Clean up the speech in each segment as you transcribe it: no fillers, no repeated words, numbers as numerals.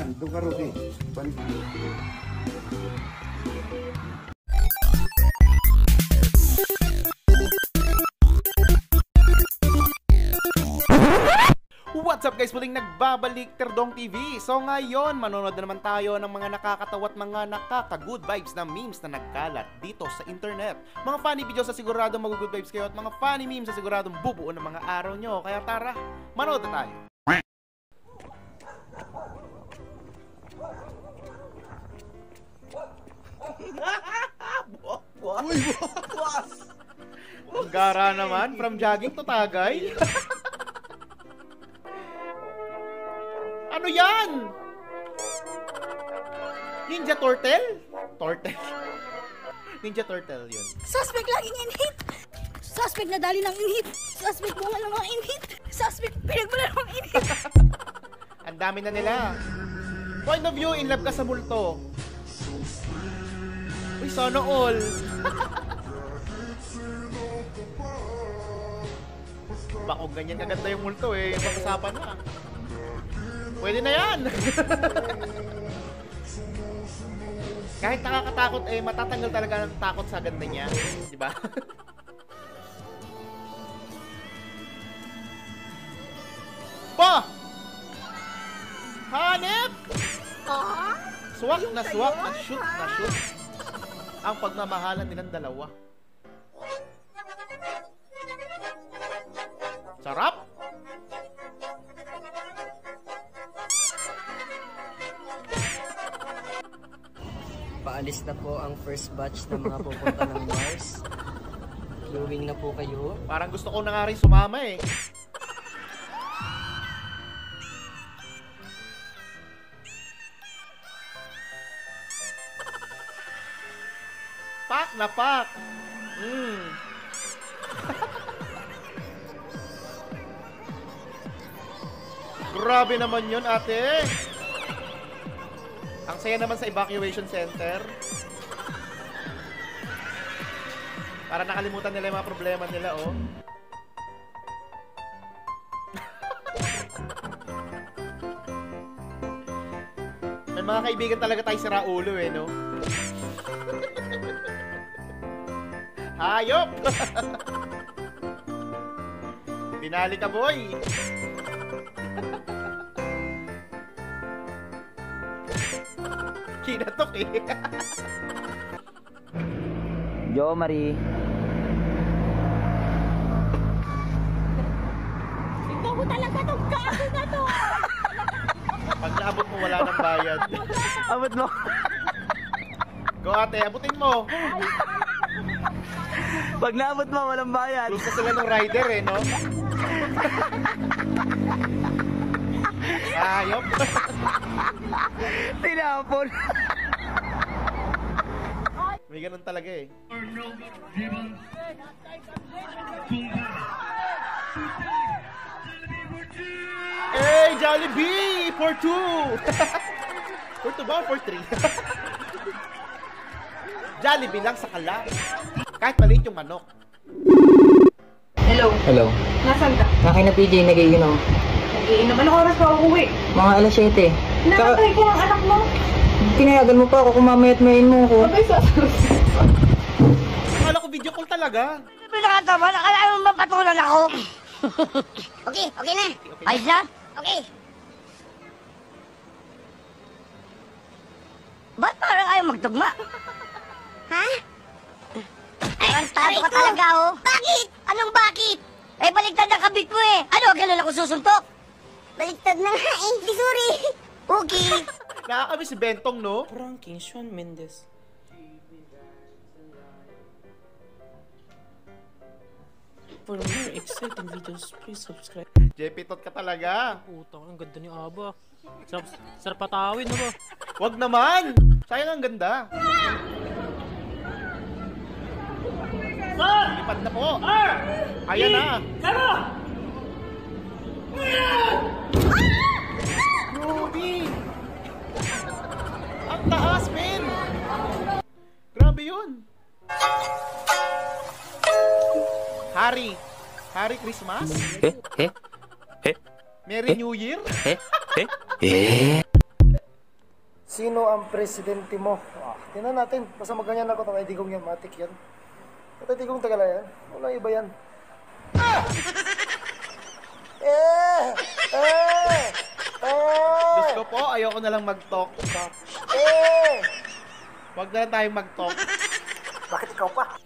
Yan, doon ka Rudy. What's up guys? Muling nagbabalik Terdong TV. So ngayon, manonood na naman tayo ng mga nakakatawa at mga nakaka-good vibes na memes na nagkalat dito sa internet. Mga funny videos sa siguradong mag-good vibes kayo at mga funny memes sa siguradong bubuo ng mga araw nyo. Kaya tara, manood na tayo. Ang gara naman, from jogging to tagay. Ano yan? Ninja Turtle? Turtle? Ninja Turtle yun. Suspect laging in-hit! Suspect nadali ng in-hit! Suspect bunga ng mga in-hit! Suspect pinagbala ng in-hit! Ang dami na nila. Point of view, in love ka sa multo. Uy, sana all. Bako ganyan kaganda yung multo eh. Pag-usapan na. Pwede na yan! Kahit nakakatakot eh, matatanggal talaga ng takot sa ganda niya. Diba? Pa! Hanep! Swak na swak, na shoot na shoot. Ang pagmamahalan nilang dalawa. Sarap! Paalis na po ang first batch ng mga pupunta ng Mars. Queuing na po kayo. Parang gusto ko na nga rin sumama eh. Pak na pak! Grabe naman yun, ate! Ang saya naman sa evacuation center. Para nakalimutan nila yung mga problema nila, oh. May mga kaibigan talaga tayo sira ulo, eh, no? Hayop! Pinali ka, boy! Kinatok eh. Jo, Marie. Ikaw ko talaga itong kaso na to! Pag naabot mo, wala nang bayad. Abot mo. Go ate, abutin mo. Pag naabot mo, walang bayad. Lose na sila ng rider eh, no? Ayop. Tinapon. May ganun talaga eh. Hey, Jollibee! For 2! For 2 ba? For 3? Jollibee lang sa kala. Kahit maliit yung manok. Hello. Hello. Nasaan ka? Akin na PJ, nag-iinom. Nag-iinom. Anong oras pa uuwi? Mga alas 7. Nakatay ko ang anak mo. Tinayagan mo pa ako kung mamaya at mayin mo ako. Abay, Akala ko video call talaga. Pinakatawa, nakala mo mapatulan ako! Okay na! Ayos na? Okay! Ba't parang ayaw magtugma? Ha? Parang tato ka talaga, oh! Bakit? Anong bakit? Eh, baliktad ang kabit mo eh! Ano, ganun ako susuntok? Baliktad na nga eh, di sorry! Okay! Nakakami si Bentong, no? Ranking Shawn Mendes. For more exciting videos, please subscribe. JP Tot ka talaga. Putang, ang ganda ni Aba. Sarap patawin, ano ba? Wag naman! Sayang ang ganda. Lipad na po. Ayan na. Grabe! Ang taas, men! Grabe yun! Harry Christmas? Merry New Year? Sino ang presidente mo? Tingnan natin. Basta maganyan ako ng idigong yan. Matik yan. At idigong tagala yan. Walang iba yan. Diyos ko po, ayoko na lang mag-talk. Huwag na lang tayong mag-talk. Bakit ikaw pa?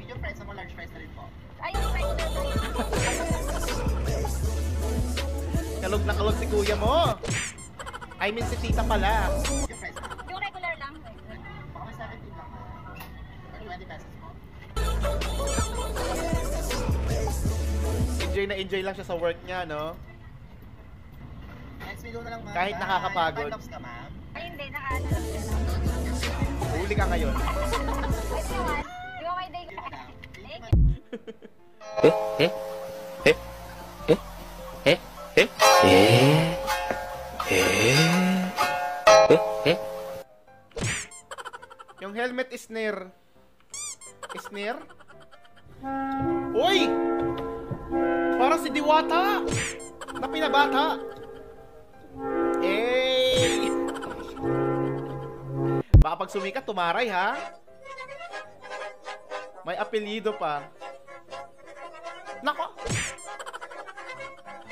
Medium fries, ako large fries na rin po. Kalog na kalog si kuya mo. I mean si tita pala. Yung regular lang. Baka may 17 lang. 20 pesos po. Enjoy lang siya sa work niya, no? Next video na lang, ma'am. Kahit nakakapagod. Time lapse ka, ma'am. Ay, hindi. Nakaano lang. Huli ka ngayon. Ay, naman. Di ba may day ka? Thank you. Yung helmet is near. Is near? Uy! Parang si Diwata! Na pinabata! Eh! Baka pag sumikat, tumaray ha? May apelyido pa. Nako!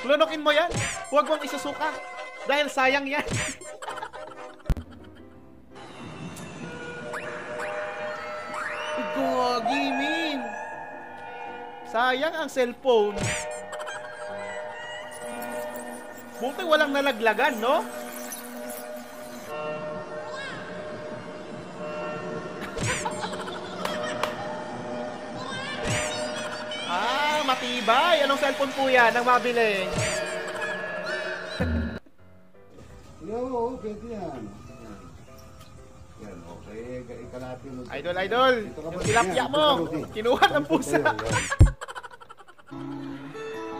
Klonokin mo yan! Huwag mong isusuka! Dahil sayang yan! Gagi, min! Sayang ang cellphone. Buti walang nalaglagan, no? Matibay! Anong cellphone po yan ang mabili? Oo, pwede yan. Yan, okay. Ikalapin mo. Idol! Yung tilapia mo! Kinuha ng pusa!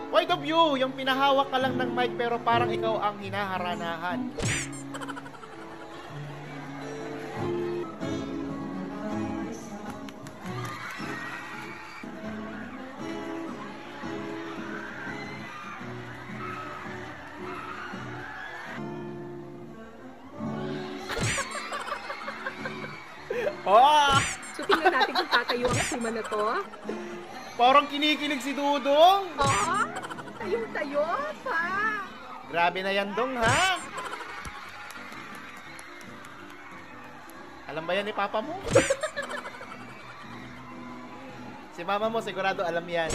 Point of view! Yung pinahawak ka lang ng mic pero parang ikaw ang hinaharanahan. Oh! So, tingnan natin kung tatayo ang suma na to. Parang kinikilig si Dudong. Oh, tayong-tayo pa. Grabe na yan, Dong, ha? Alam ba yan ni Papa mo? Si Mama mo, sigurado alam yan.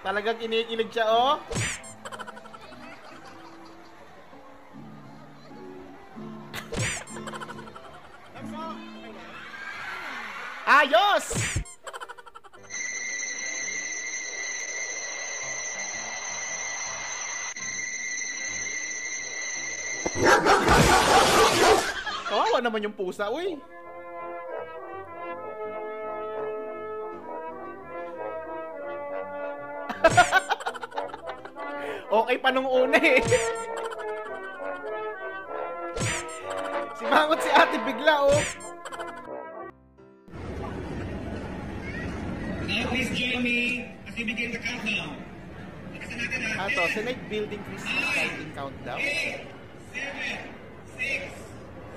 Talagang kinikilig siya, oh. Ayos! Kawawa naman yung pusa, uy. Okay pa nung una eh. Simangot si ate bigla, oh. Now please join me as we begin the countdown. Ato, Senate Building Christmas Lighting Countdown. 8, 7, 6,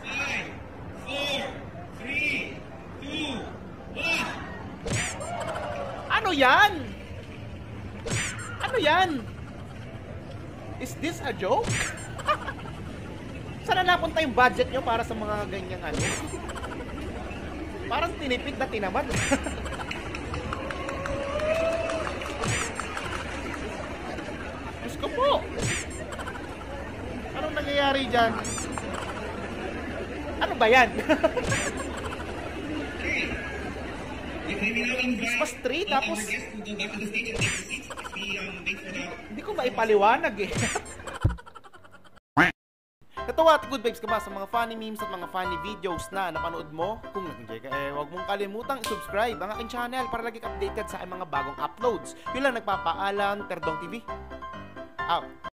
5, 4, 3, 2, 1. Ano yan? Ano yan? Is this a joke? Saan na napunta yung budget nyo para sa mga ganyang ano? Parang tinipid na tinamad. Diyos ko po! Anong nangyayari dyan? Ano ba yan? Christmas tree tapos hindi ko maipaliwanag eh. Natawa at good vibes ka ba sa mga funny memes at mga funny videos na napanood mo? Kung nag-enjoy ka, huwag mong kalimutang i-subscribe ang aking channel para lagi ka updated sa aking mga bagong uploads. Yun lang, nagpapaalam, Terdong TV. Out.